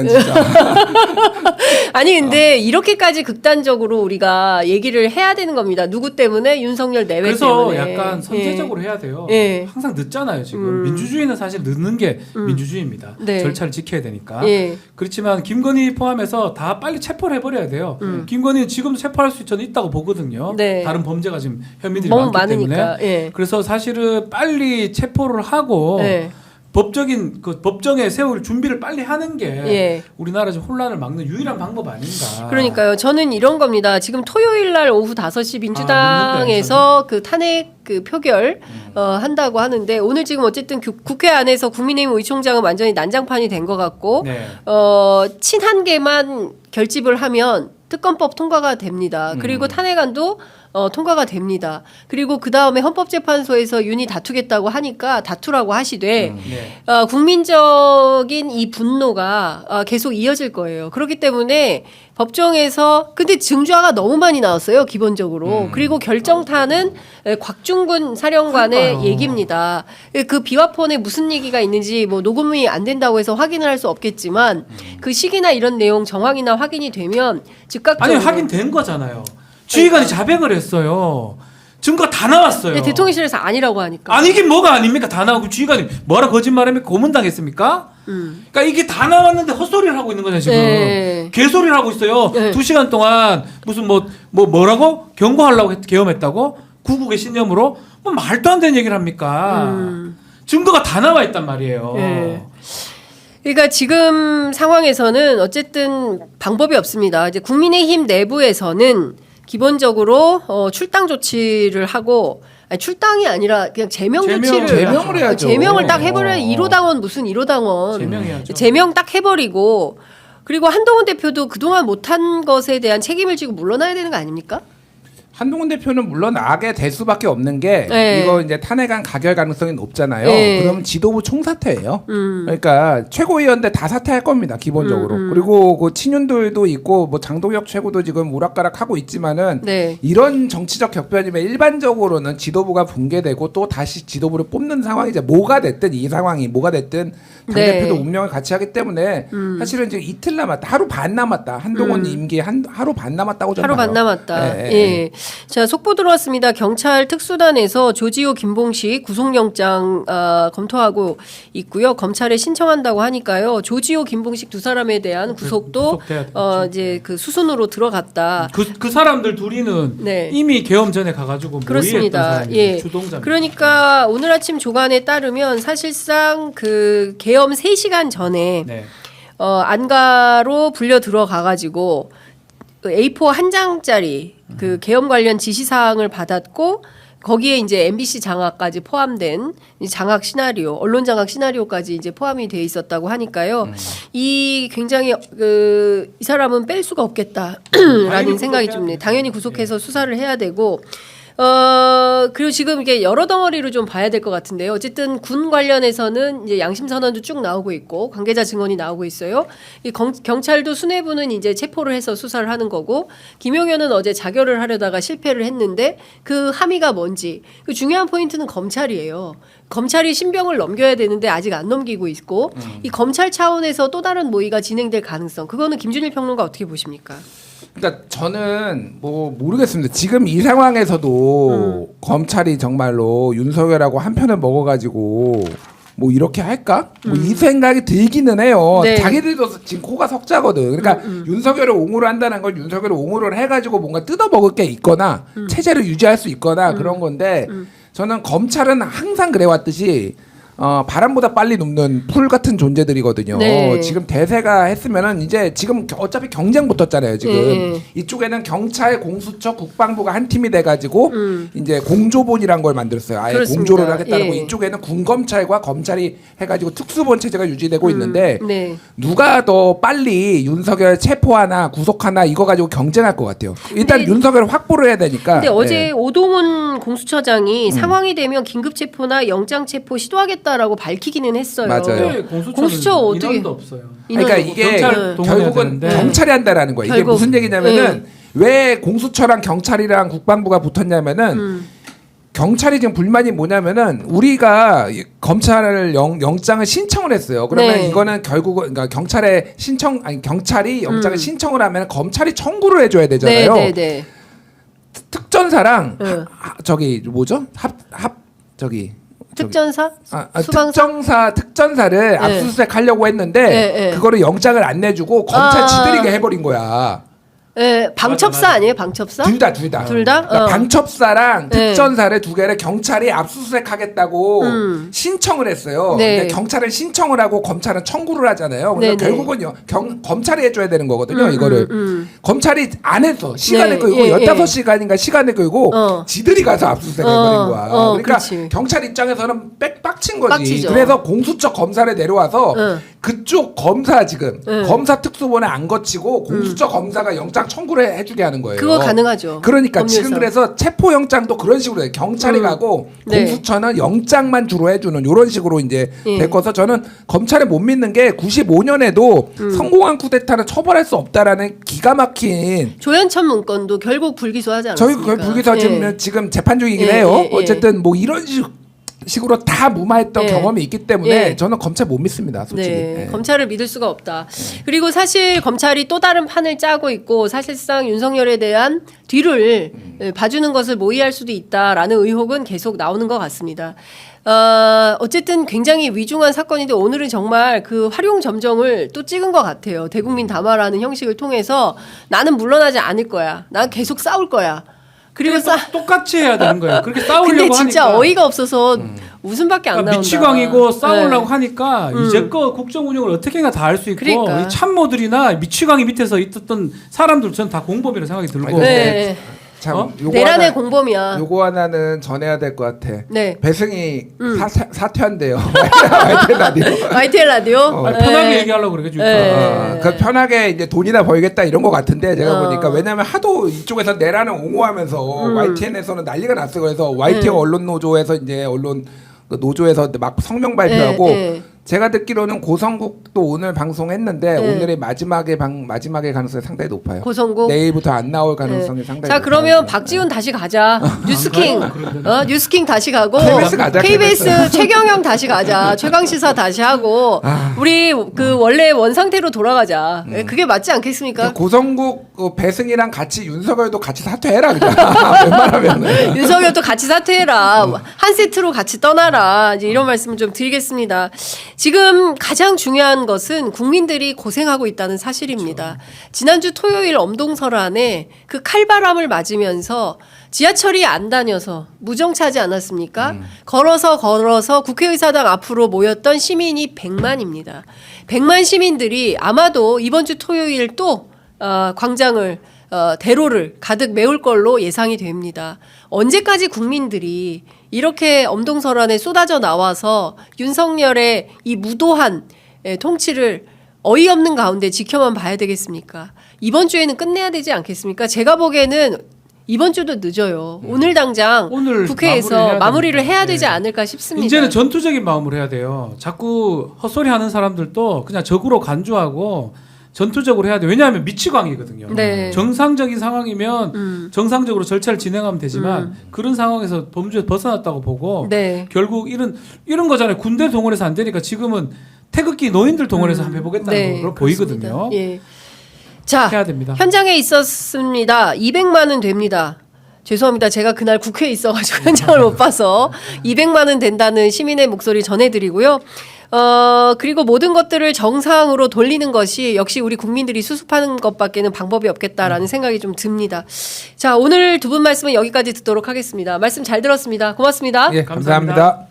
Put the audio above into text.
진짜. 아니 근데 이렇게까지 극단적으로 우리가 얘기를 해야 되는 겁니다. 누구 때문에? 윤석열 내외 그래서 때문에. 약간 선제적으로 해야 돼요. 예. 항상 늦잖아요 지금. 민주주의는 사실 늦는 게 민주주의입니다. 네. 절차를 지켜야 되니까. 예. 그렇지만 김건희 포함해서 다 빨리 체포를 해버려야 돼요. 김건희는 지금도 체포할 수 저는 있다고 보거든요. 네. 다른 범죄가 지금 혐의들이 너무 많기 많으니까. 때문에. 예. 그래서 사실은 빨리 체포를 하고 예. 법적인 그 법정에 세울 준비를 빨리 하는 게 예. 우리나라 지금 혼란을 막는 유일한 방법 아닌가. 그러니까요. 저는 이런 겁니다. 지금 토요일 날 오후 5시 민주당에서 그 탄핵 그 표결 한다고 하는데 오늘 지금 어쨌든 국회 안에서 국민의힘 의총장은 완전히 난장판이 된 것 같고 네. 친한 개만 결집을 하면 특검법 통과가 됩니다. 그리고 탄핵안도 통과가 됩니다. 그리고 그 다음에 헌법재판소에서 윤이 다투겠다고 하니까 다투라고 하시되 네. 국민적인 이 분노가 계속 이어질 거예요. 그렇기 때문에 법정에서 근데 증거가 너무 많이 나왔어요. 기본적으로. 그리고 결정타는 곽중근 사령관의 그러니까요. 얘기입니다. 그 비화폰에 무슨 얘기가 있는지 뭐 녹음이 안 된다고 해서 확인을 할 수 없겠지만 그 시기나 이런 내용 정황이나 확인이 되면 즉각적으로 아니 확인된 거잖아요. 주의관이 자백을 했어요. 증거 다 나왔어요. 네, 대통령실에서 아니라고 하니까. 아니긴 뭐가 아닙니까? 다 나오고 주의관이 뭐라 거짓말합니까? 고문당했습니까? 그러니까 이게 다 나왔는데 헛소리를 하고 있는 거잖아요 지금. 네. 개소리를 하고 있어요. 네. 2시간 동안 무슨 뭐라고 경고하려고 계엄했다고? 구국의 신념으로 뭐 말도 안 되는 얘기를 합니까? 증거가 다 나와 있단 말이에요. 네. 그러니까 지금 상황에서는 어쨌든 방법이 없습니다. 이제 국민의힘 내부에서는 기본적으로 출당 조치를 하고 아니, 출당이 아니라 그냥 제명 조치를 제명을 해야죠. 제명을 딱 해버려야 1호 당원 무슨 1호 당원 제명해야죠. 제명 딱 해버리고 그리고 한동훈 대표도 그동안 못한 것에 대한 책임을 지고 물러나야 되는 거 아닙니까? 한동훈 대표는 물러나게 될 수밖에 없는 게 네. 이거 이제 탄핵안 가결 가능성이 높잖아요. 네. 그러면 지도부 총사퇴예요. 그러니까 최고위원들 다 사퇴할 겁니다. 기본적으로. 그리고 그 친윤들도 있고 뭐 장동혁 최고도 지금 우락가락 하고 있지만은 네. 이런 정치적 격변이면 일반적으로는 지도부가 붕괴되고 또 다시 지도부를 뽑는 상황이 이제 뭐가 됐든 이 상황이 뭐가 됐든 당대표도 네. 운명을 같이 하기 때문에 사실은 지금 이틀 남았다. 하루 반 남았다. 한동훈 임기 하루 반 남았다고 저는 하루 반 봐요. 남았다. 예, 예. 자, 속보 들어왔습니다. 경찰 특수단에서 조지호 김봉식 구속영장 검토하고 있고요. 검찰에 신청한다고 하니까요. 조지호 김봉식 두 사람에 대한 구속도 구속돼야 되겠죠. 이제 그 수순으로 들어갔다. 그 사람들 둘이는 네. 이미 계엄 전에 가가지고 그렇습니다. 모의했던 사람이 예. 주동자입니다. 그러니까 오늘 아침 조간에 따르면 사실상 그 계엄 3시간 전에 네. 안가로 불려 들어가 가지고 A4 한 장짜리 그 계엄 관련 지시사항을 받았고 거기에 이제 MBC 장악까지 포함된 이 장악 시나리오, 언론 장악 시나리오까지 이제 포함이 돼 있었다고 하니까요. 이 굉장히 이 사람은 뺄 수가 없겠다라는 생각이 듭니다. 당연히 구속해서 수사를 해야 되고. 그리고 지금 이게 여러 덩어리로 좀 봐야 될 것 같은데요. 어쨌든 군 관련해서는 이제 양심 선언도 쭉 나오고 있고 관계자 증언이 나오고 있어요. 이 경찰도 수뇌부는 이제 체포를 해서 수사를 하는 거고 김용현은 어제 자결을 하려다가 실패를 했는데 그 함의가 뭔지 그 중요한 포인트는 검찰이에요. 검찰이 신병을 넘겨야 되는데 아직 안 넘기고 있고 이 검찰 차원에서 또 다른 모의가 진행될 가능성 그거는 김준일 평론가 어떻게 보십니까? 그러니까 저는 뭐 모르겠습니다. 지금 이 상황에서도 검찰이 정말로 윤석열하고 한 편을 먹어가지고 뭐 이렇게 할까? 뭐 이 생각이 들기는 해요. 네. 자기들도 지금 코가 석자거든. 그러니까 윤석열을 옹호를 한다는 건 윤석열을 옹호를 해가지고 뭔가 뜯어먹을 게 있거나 체제를 유지할 수 있거나 그런 건데 저는 검찰은 항상 그래왔듯이 바람보다 빨리 눕는 풀 같은 존재들이거든요. 네. 지금 대세가 했으면은 이제 지금 어차피 경쟁 붙었잖아요. 지금 네. 이쪽에는 경찰, 공수처, 국방부가 한 팀이 돼가지고 이제 공조본이란 걸 만들었어요. 아예 그렇습니다. 공조를 하겠다는 거. 예. 이쪽에는 군검찰과 검찰이 해가지고 특수본 체제가 유지되고 있는데 네. 누가 더 빨리 윤석열 체포하나 구속하나 이거 가지고 경쟁할 것 같아요. 일단 근데- 윤석열 확보를 해야 되니까. 근데 어제 예. 오동훈 공수처장이 상황이 되면 긴급 체포나 영장 체포 시도하겠다라고 밝히기는 했어요. 맞아요. 네, 공수처 어떻게 인원도 없어요. 그러니까 인원도 이게 경찰 동원해야 결국은 되는데. 경찰이 한다라는 거예요. 이게 결국. 무슨 얘기냐면은 왜 공수처랑 경찰이랑 국방부가 붙었냐면은 경찰이 지금 불만이 뭐냐면은 우리가 검찰을 영장을 신청을 했어요. 그러면 네. 이거는 결국은 그러니까 경찰이 영장을 신청을 하면 검찰이 청구를 해줘야 되잖아요. 네. 특전사랑 응. 저기 뭐죠? 특전사? 특전사를 네. 압수수색하려고 했는데 네. 그거를 영장을 안 내주고 검찰 지들이게 해버린 거야. 방첩사 맞아. 아니에요? 방첩사? 둘 다. 둘 다? 그러니까 방첩사랑 네. 특전사를 두 개를 경찰이 압수수색하겠다고 신청을 했어요. 네. 근데 경찰은 신청을 하고 검찰은 청구를 하잖아요. 네, 그러니까 네. 결국은 검찰이 해줘야 되는 거거든요. 이거를 검찰이 안 했어. 시간을 네, 끌고 예, 15시간인가 시간을 끌고 지들이 가서 압수수색 해버린 거야. 그러니까 그치. 경찰 입장에서는 빡친 거지. 빡치죠. 그래서 공수처 검사를 내려와서 그쪽 검사 지금 검사 특수본에 안 거치고 공수처 검사가 영장 청구를 해주게 하는 거예요. 그거 가능하죠. 그러니까 법률상. 지금 그래서 체포영장도 그런 식으로 해요. 경찰이 가고 네. 공수처는 영장만 주로 해주는 이런 식으로 이제 예. 됐고서 저는 검찰을 못 믿는 게 95년에도 성공한 쿠데타는 처벌할 수 없다라는 기가 막힌 조현천 문건도 결국 불기소하지 저희 않았습니까? 그 불기소 지금 지금 재판 중이긴 예, 해요. 예, 예. 어쨌든 뭐 이런 식으로 다 무마했던 예. 경험이 있기 때문에 예. 저는 검찰 못 믿습니다. 솔직히. 네, 예. 검찰을 믿을 수가 없다. 그리고 사실 검찰이 또 다른 판을 짜고 있고 사실상 윤석열에 대한 뒤를 봐주는 것을 모의할 수도 있다라는 의혹은 계속 나오는 것 같습니다. 어쨌든 굉장히 위중한 사건인데 오늘은 정말 그 활용 점정을 또 찍은 것 같아요. 대국민 담화라는 형식을 통해서 나는 물러나지 않을 거야. 난 계속 싸울 거야. 그리고 똑같이 해야 되는 거예요. 그렇게 싸우려고 근데 진짜 하니까. 어이가 없어서 웃음밖에 안 나온다. 미치광이고 싸우려고 네. 하니까 이제껏 국정 운영을 어떻게나 다 할 수 있고 그러니까. 이 참모들이나 미치광이 밑에서 있었던 사람들 저는 다 공범이라고 생각이 들고 네. 참 요거 내란의 하나- 공범이야. 요거 하나는 전해야 될 것 같아. 네. 배승이 사퇴한대요. YTN 라디오. YTN 라디오. 아니, 편하게 얘기하려고 그래가지고 네. 그 편하게 이제 돈이나 벌겠다 이런 것 같은데 제가 어. 보니까 왜냐면 하도 이쪽에서 내란을 옹호하면서 YTN에서는 난리가 났어요. 그래서 YTN 언론 노조에서 이제 언론 그 노조에서 막 성명 발표하고 네. 제가 듣기로는 고성국도 오늘 방송했는데 네. 오늘의 마지막의 가능성이 상당히 높아요. 고성국. 내일부터 안 나올 가능성이 네. 상당히 자 높아요. 그러면 박지훈 다시 가자. 뉴스킹. 뉴스킹 다시 가고 KBS 가자, KBS 최경영 다시 가자. 최강 시사 다시 하고 우리 그 원래 원상태로 돌아가자. 그게 맞지 않겠습니까? 고성국 배승이랑 같이 윤석열도 같이 사퇴해라 그냥 웬만하면 윤석열도 같이 사퇴해라. 한 세트로 같이 떠나라. 이제 이런 말씀을 좀 드리겠습니다. 지금 가장 중요한 것은 국민들이 고생하고 있다는 사실입니다. 지난주 토요일 엄동설안에 그 칼바람을 맞으면서 지하철이 안 다녀서 무정차지 않았습니까? 걸어서 국회의사당 앞으로 모였던 시민이 100만입니다. 100만 시민들이 아마도 이번 주 토요일 또 광장을 대로를 가득 메울 걸로 예상이 됩니다. 언제까지 국민들이 이렇게 엄동설안에 쏟아져 나와서 윤석열의 이 무도한 통치를 어이없는 가운데 지켜만 봐야 되겠습니까? 이번 주에는 끝내야 되지 않겠습니까? 제가 보기에는 이번 주도 늦어요. 오늘 당장 오늘 국회에서 마무리를 해야 되니까. 되지 네. 않을까 싶습니다. 이제는 전투적인 마음으로 해야 돼요. 자꾸 헛소리 하는 사람들도 그냥 적으로 간주하고 전투적으로 해야 돼요. 왜냐하면 미치광이거든요. 네. 정상적인 상황이면 정상적으로 절차를 진행하면 되지만 그런 상황에서 범죄에서 벗어났다고 보고 네. 결국 이런 거잖아요. 군대 동원해서 안 되니까 지금은 태극기 노인들 동원해서 한번 해보겠다는 걸로 보이거든요. 예. 자, 해야 됩니다. 현장에 있었습니다. 200만은 됩니다. 죄송합니다. 제가 그날 국회에 있어가지고 현장을 못 봐서 200만은 된다는 시민의 목소리 전해드리고요. 그리고 모든 것들을 정상으로 돌리는 것이 역시 우리 국민들이 수습하는 것밖에는 방법이 없겠다라는 생각이 좀 듭니다. 자, 오늘 두 분 말씀은 여기까지 듣도록 하겠습니다. 말씀 잘 들었습니다. 고맙습니다. 예, 감사합니다.